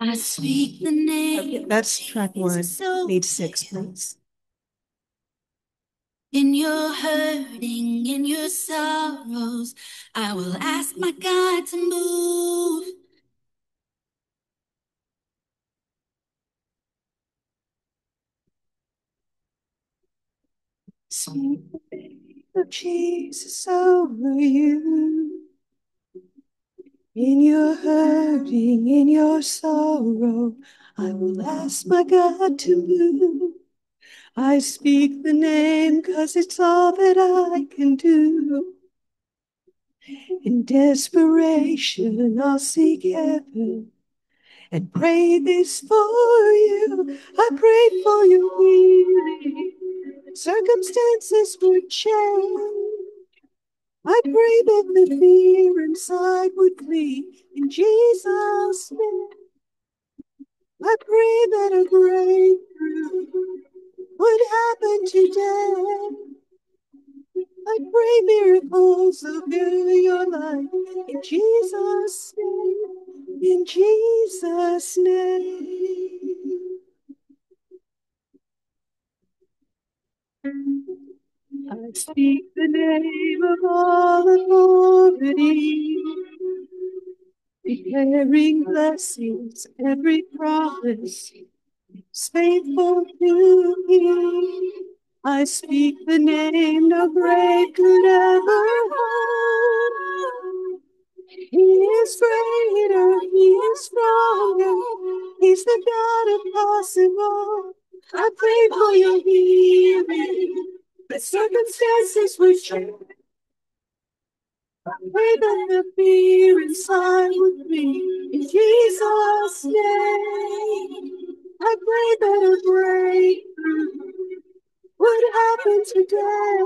I speak the name. Okay, that's track one. Page 6, please. In your hurting, in your sorrows, I will ask my God to move. Speak the name of Jesus over you. In your hurting, in your sorrow, I will ask my God to move. I speak the name 'cause it's all that I can do. In desperation, I'll seek heaven and pray this for you. I pray for your healing. Circumstances would change. I pray that the fear inside would flee in Jesus' name. I pray that a breakthrough would happen today. I pray miracles will fill your life in Jesus' name. In Jesus' name. I speak the name of all authority, declaring blessings, every promise is faithful to me. I speak the name no grave could ever hold. He is greater, he is stronger, he's the God of possible. I pray for your healing, the circumstances would change. I pray that the fear inside would flee in Jesus' name. I pray that a breakthrough would happen today.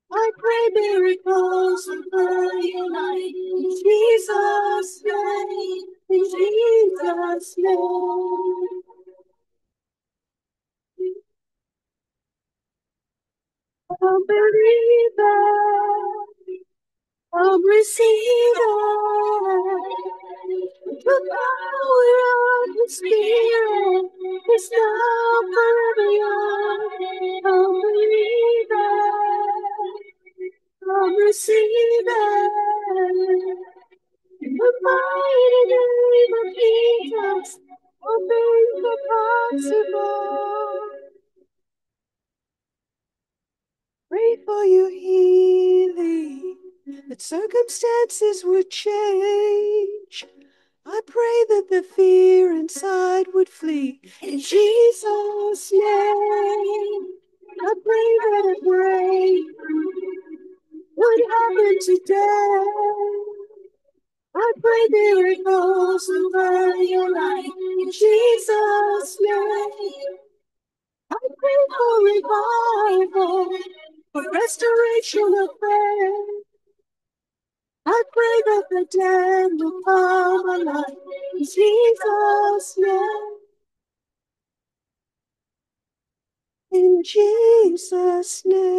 I pray miracles will fill your life in Jesus' name. In Jesus' name. I'll believe that. I'll receive it. The power of the Spirit is now forever young. I'll believe it. I'll receive it. In the mighty name of Jesus, obey the possible. Pray for your healing, that circumstances would change. I pray that the fear inside would flee in Jesus' name. I pray that a breakthrough would happen today. I pray miracles over your life in Jesus' name. I pray for revival, for restoration of faith. I pray that the dead will come alive in Jesus' name. In Jesus' name.